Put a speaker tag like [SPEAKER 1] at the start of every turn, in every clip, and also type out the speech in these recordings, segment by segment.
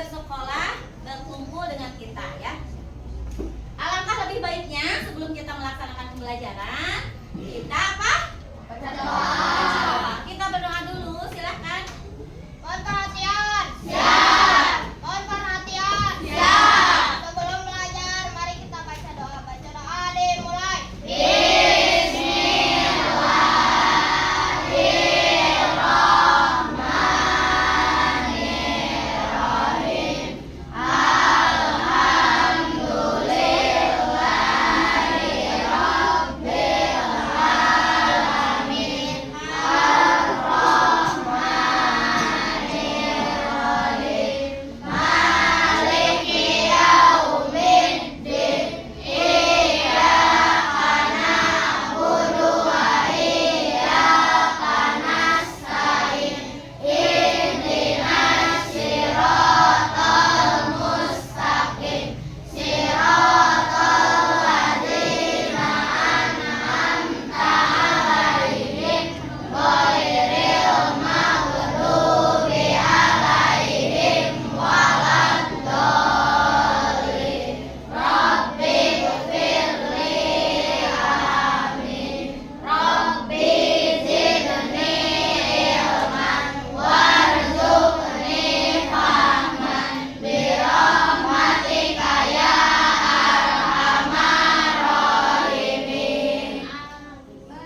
[SPEAKER 1] bersekolah, berkumpul dengan kita ya. Alangkah lebih baiknya sebelum kita melaksanakan pembelajaran, kita apa? Berdoa. Kita berdoa dulu, silahkan.
[SPEAKER 2] Mohon perhatian.
[SPEAKER 1] Siap.
[SPEAKER 2] Mohon perhatian.
[SPEAKER 1] Siap.
[SPEAKER 2] Sebelum belajar, mari kita baca doa. Baca doa dimulai.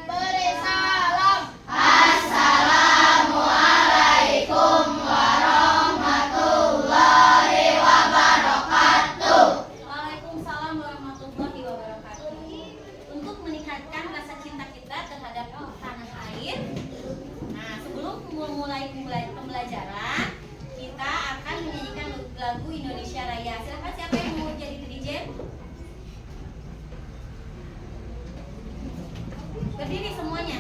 [SPEAKER 2] Beri salam.
[SPEAKER 1] Assalamualaikum warahmatullahi wabarakatuh. Waalaikumsalam warahmatullahi wabarakatuh. Untuk meningkatkan rasa cinta kita terhadap tanah air, nah sebelum memulai pembelajaran, kita akan menyanyikan lagu Indonesia Raya. Silakan siapa yang mau jadi DJ? Berdiri semuanya.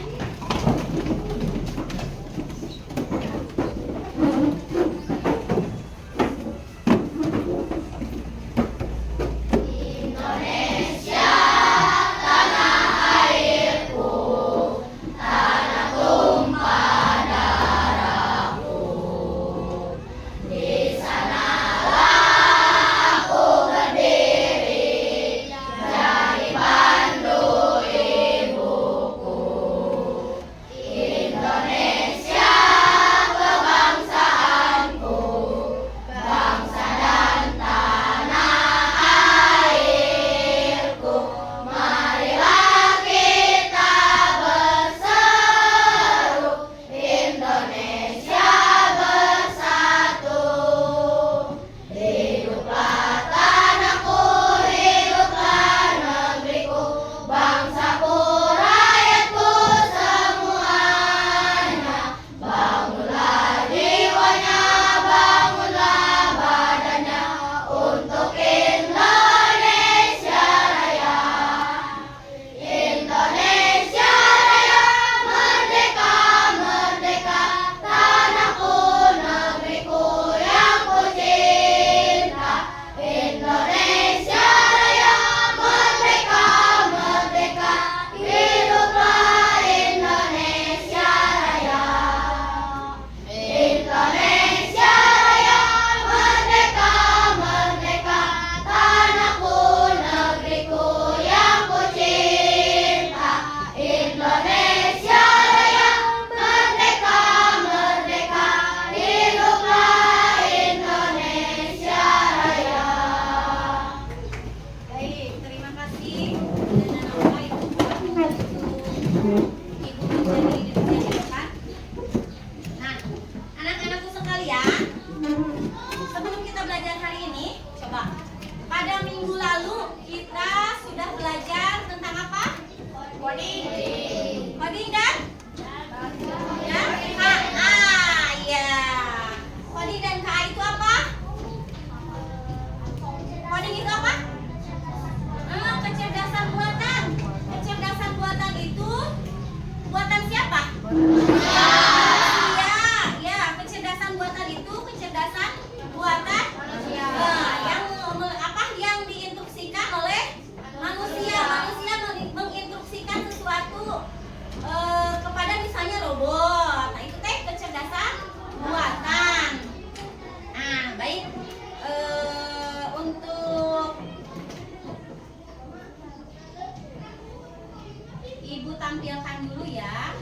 [SPEAKER 1] Ibu tampilkan dulu ya.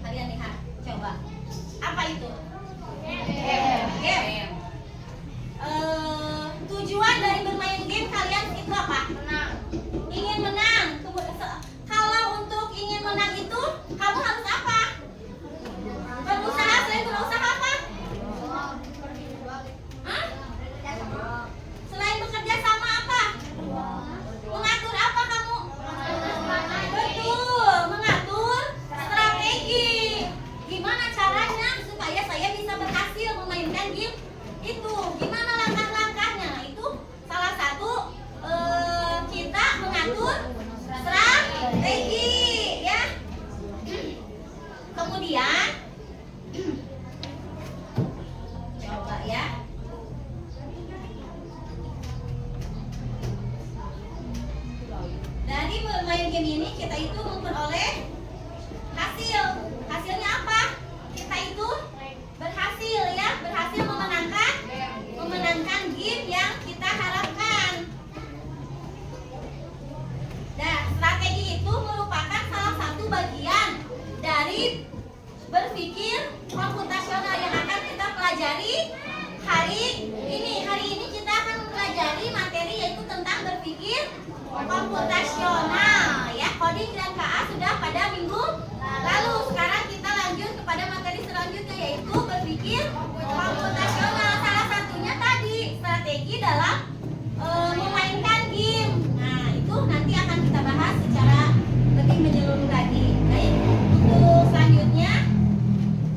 [SPEAKER 1] Kalian lihat, coba. Apa itu? Game. Tujuan dari bermain game kalian itu apa?
[SPEAKER 2] Menang.
[SPEAKER 1] Ingin menang. Kalau untuk ingin menang itu kamu harus apa? Berusaha. Selain berusaha apa? Hah? Selain bekerja sama apa? Mengatur apa kamu? Betul, mengatur strategi. Gimana caranya supaya saya bisa berhasil memainkan game itu? Gimana langkah-langkahnya? Nah, itu salah satu kita mengatur strategi, ya. Kemudian coba ya. Dari bermain game ini kita itu memperoleh hasil. Hasilnya apa? Kita itu berhasil ya, berhasil memenangkan game yang kita harapkan. Nah, strategi itu merupakan salah satu bagian dari berpikir komputasional yang akan kita pelajari hari ini. Hari ini kita akan mempelajari materi yaitu tentang berpikir komputasional ya. Coding dan KA sudah pada minggu lalu. Sekarang kita lanjut kepada materi selanjutnya yaitu berpikir komputasional. Salah satunya tadi strategi dalam memainkan game. Nah, itu nanti akan kita bahas secara lebih menyeluruh lagi. Baik, untuk selanjutnya,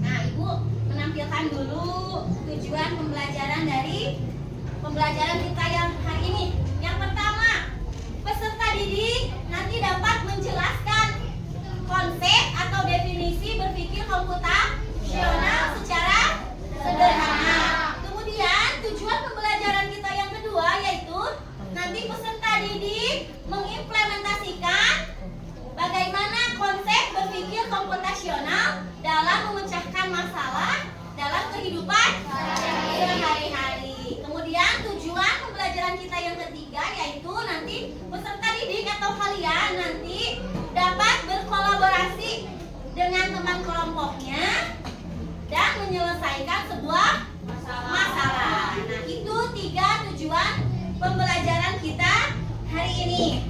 [SPEAKER 1] nah Ibu menampilkan dulu tujuan pembelajaran dari pembelajaran kita yang hari ini. Yang pertama, peserta didik nanti dapat menjelaskan konsep atau definisi berpikir komputasional secara sederhana. Kemudian tujuan pembelajaran kita yang kedua yaitu nanti peserta didik mengimplementasikan bagaimana konsep berpikir komputasional dalam memecahkan masalah dalam kehidupan sehari-hari. Kemudian tujuan pembelajaran kita yang ketiga yaitu nanti peserta didik atau kalian nanti dapat berkolaborasi dengan teman kelompoknya dan menyelesaikan sebuah masalah. Nah, itu 3 tujuan pembelajaran kita hari ini.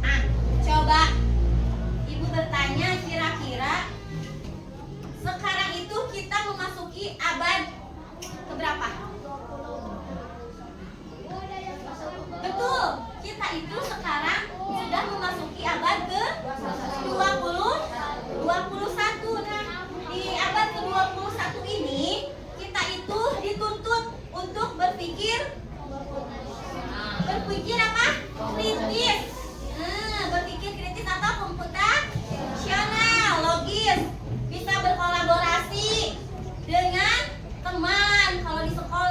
[SPEAKER 1] Nah, coba Ibu bertanya, kira-kira sekarang itu kita memasuki abad keberapa? Betul, kita itu sekarang sudah memasuki abad ke-21. Nah, di abad ke-21 ini kita itu dituntut untuk berpikir apa? Kritis. Berpikir kritis atau komputasional, logis, bisa berkolaborasi dengan teman kalau di sekolah.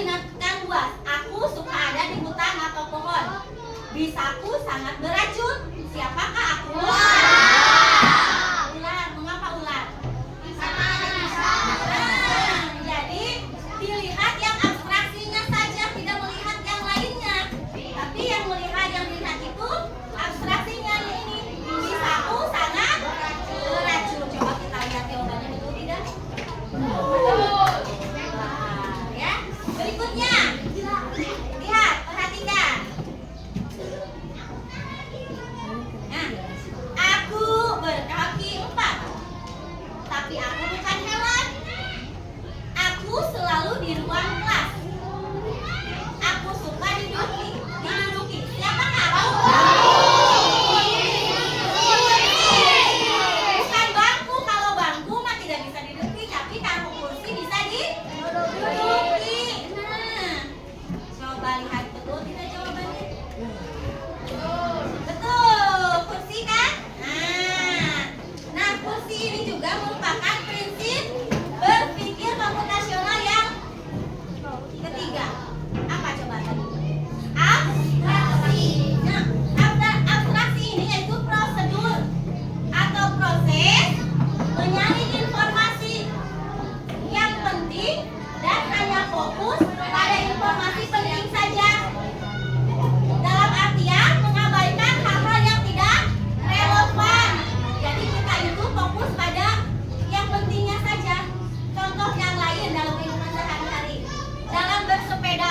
[SPEAKER 1] binatang buas. Aku suka ada di hutan atau pohon. Bisaku sangat beracun. Siapakah aku? Ular. Mengapa ular? Jadi dilihat yang abstraksinya saja, tidak melihat yang lainnya. Tapi yang dilihat itu abstraksinya ini. Bisaku sangat beracun. Coba kita lihat jawabannya betul tidak? Ya. Berikutnya. Lihat, perhatikan. Nah, aku berkaki 4. Tapi aku bukan hewan. Aku selalu di ruang kelas. Aku suka diduduki. Siapakah aku? Bukan bangku. Kalau bangku mah tidak bisa diduduki, tapi kalau kursi bisa diduduki. Nah, coba lihat betul tidak jawabannya? Betul, kursi kan? Nah, kursi ini juga merupakan prinsip berpikir komputasional yang ketiga. Apa coba tadi? Abstraksi. Nah, abstraksi ini yaitu prosedur atau proses menyaring informasi yang penting dan hanya fokus pada informasi penting saja. Dalam artian mengabaikan hal-hal yang tidak relevan. Jadi kita itu fokus pada yang pentingnya saja. Contoh yang lain dalam kehidupan sehari-hari. Dalam bersepeda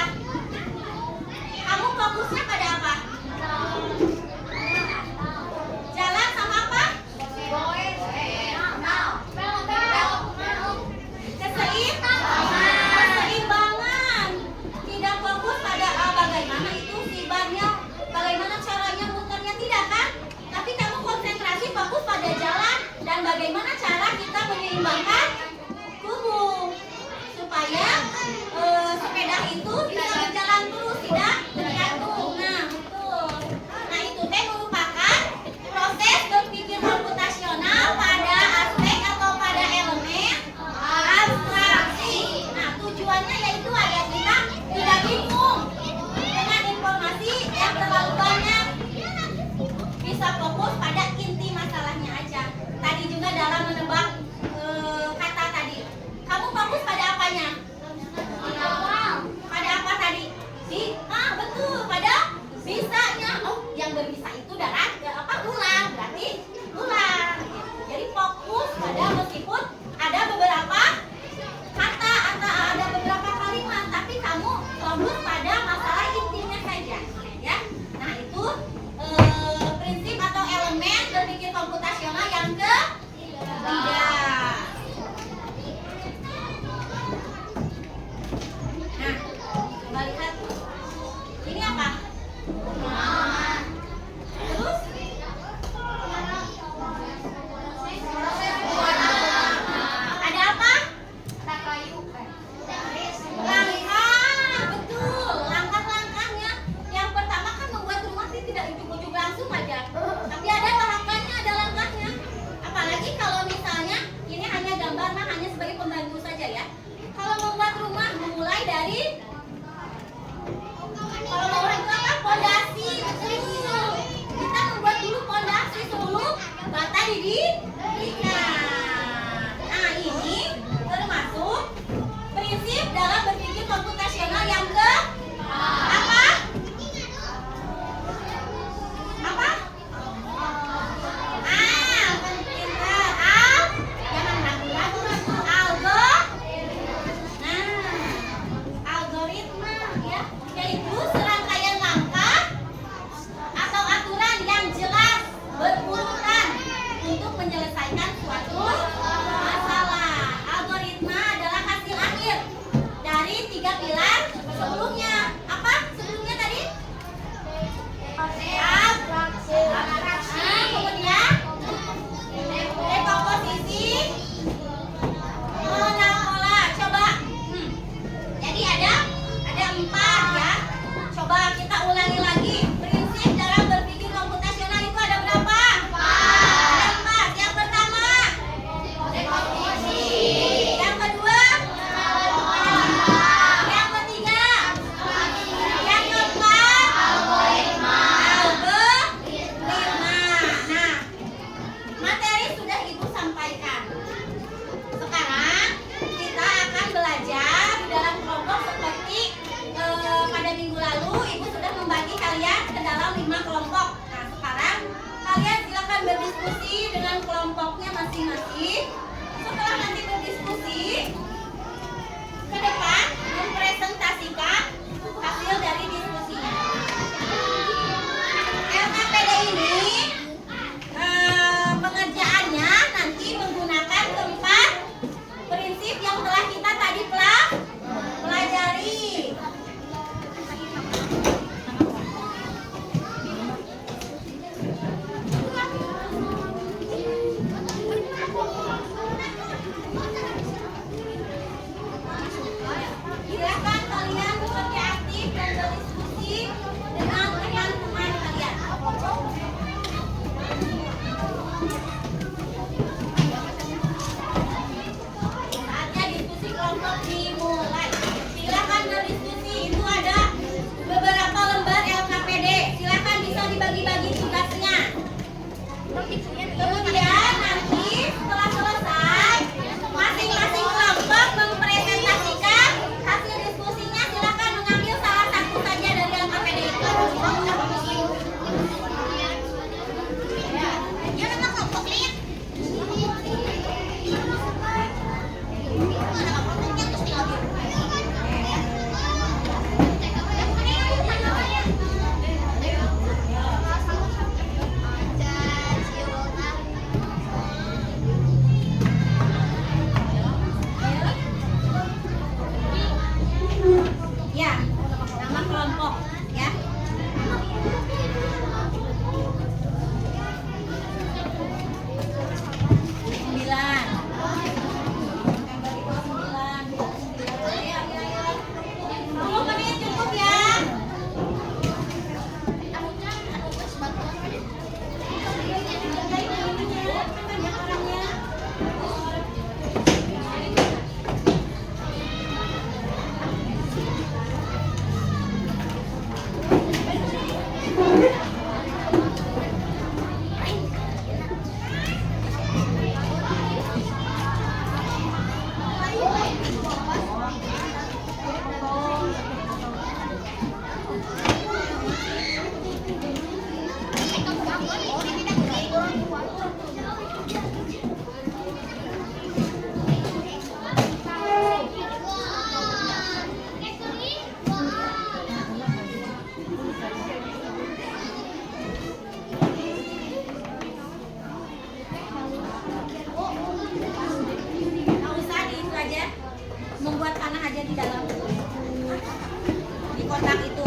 [SPEAKER 1] kotak itu.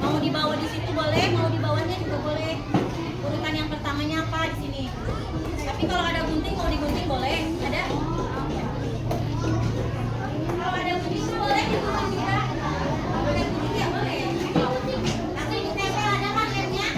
[SPEAKER 1] Mau dibawa di situ boleh, mau dibawanya juga boleh. Urutan yang pertamanya apa di sini. Tapi kalau ada gunting mau digunting boleh. Ada? Kalau ada gunting boleh digunting juga. Kalau ada gunting ya boleh. Nanti ditempel ada kan lemnya?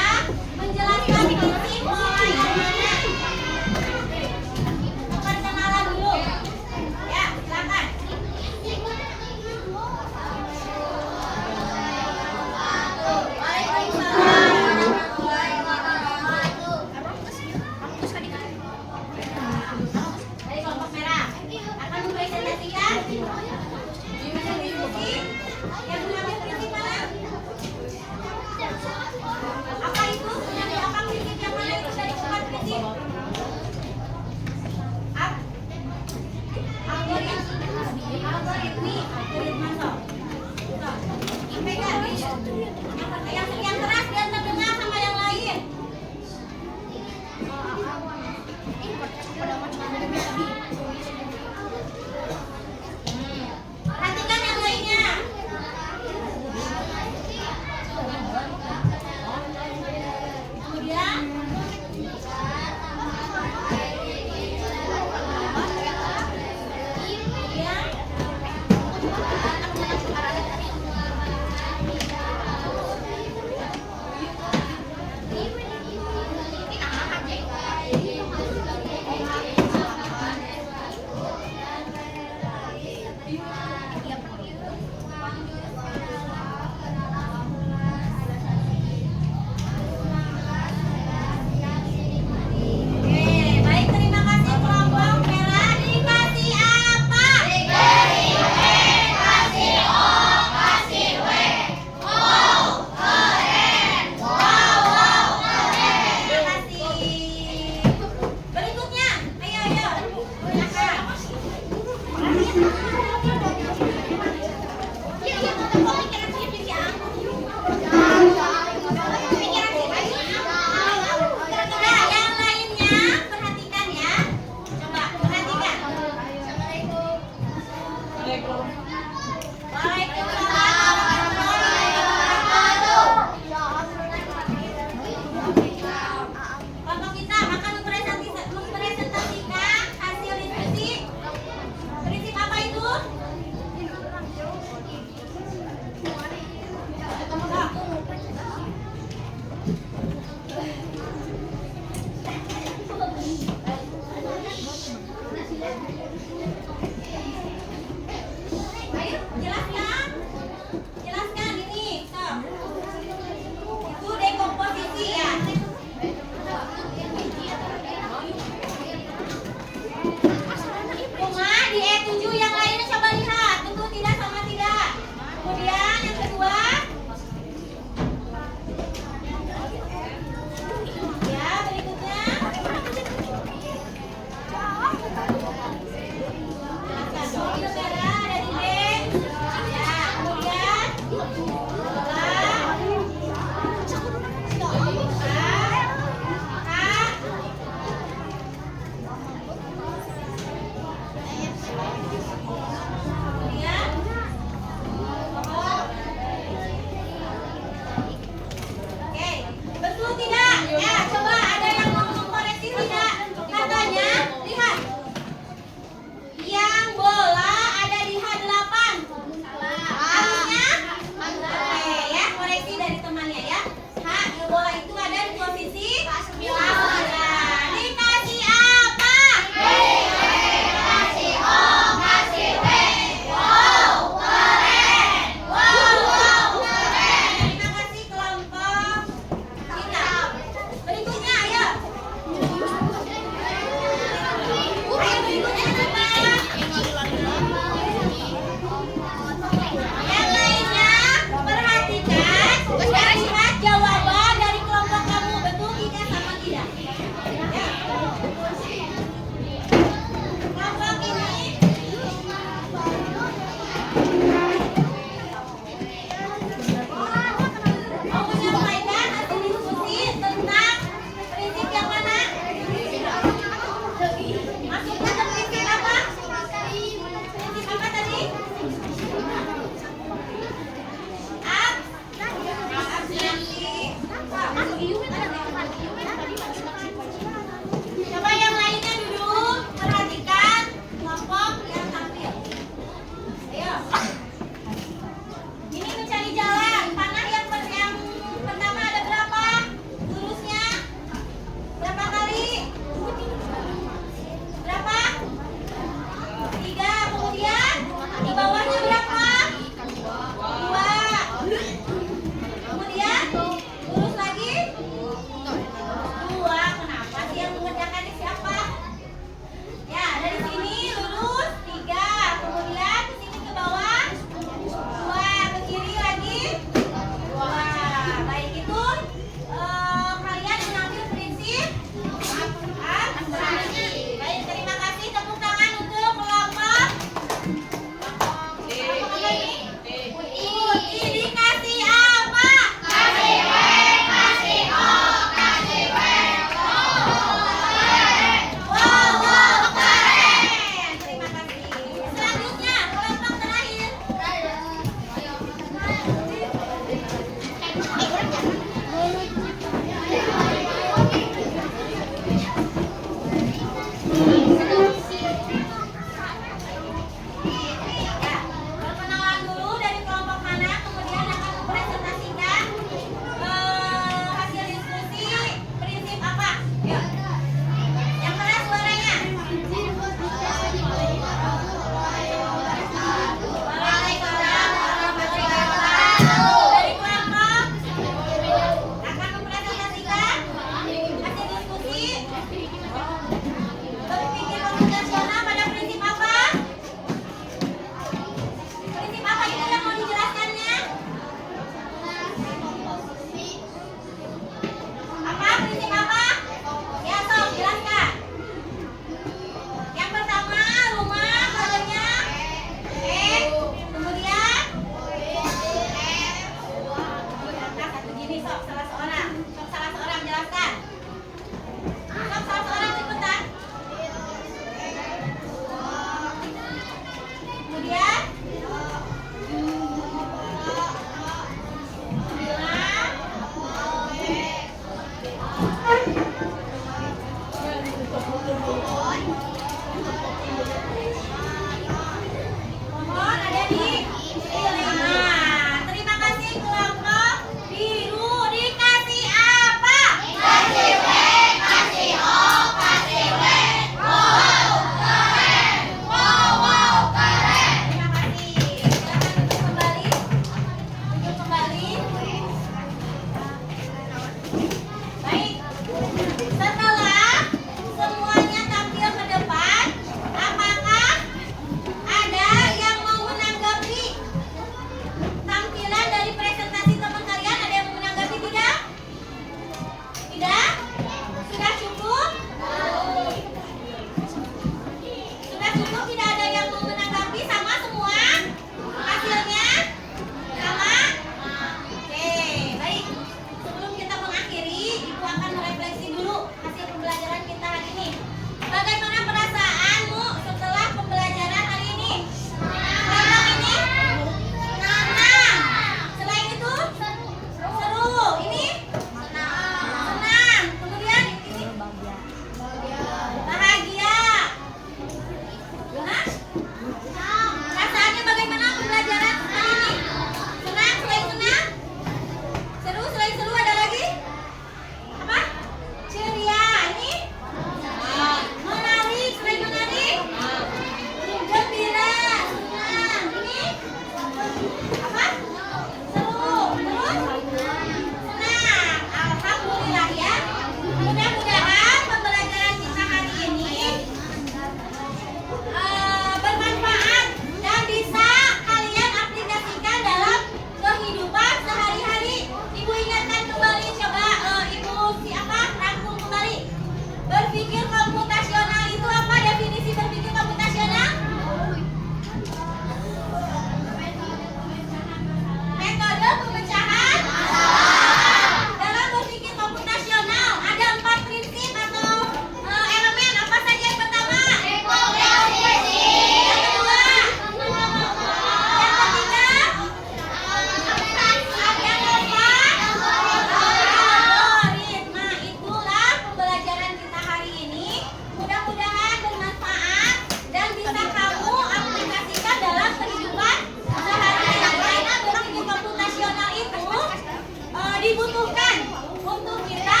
[SPEAKER 1] dibutuhkan untuk kita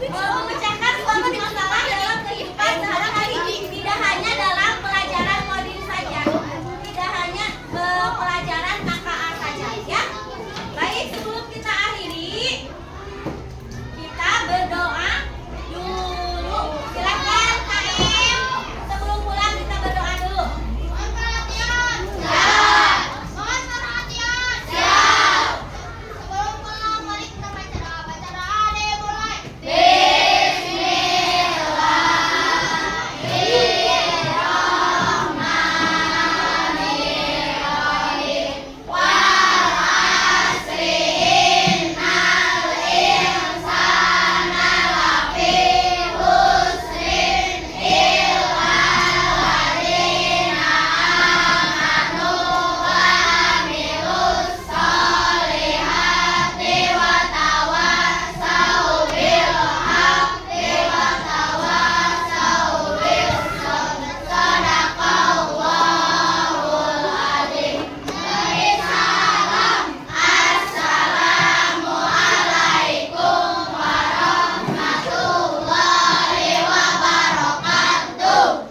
[SPEAKER 1] memecahkan suatu masalah dalam kehidupan sehari-hari. Tidak hanya dalam pelajaran modul saja, tidak hanya pelajaran KKA saja, ya. Baik, sebelum kita akhiri, kita berdoa dulu. Silakan KM. Sebelum pulang kita berdoa dulu.
[SPEAKER 2] Mohon perhatian. Siap. Mohon perhatian. Siap. Sebelum pulang, mari kita baca doa. Baca doa dimulai.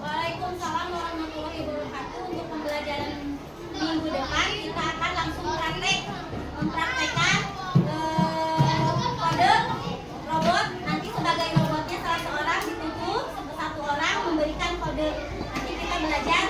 [SPEAKER 1] Waalaikumsalam warahmatullahi wabarakatuh. Untuk pembelajaran minggu depan kita akan langsung mempraktekkan kode robot. Nanti sebagai robotnya salah seorang ditutup, satu orang memberikan kode. Nanti kita belajar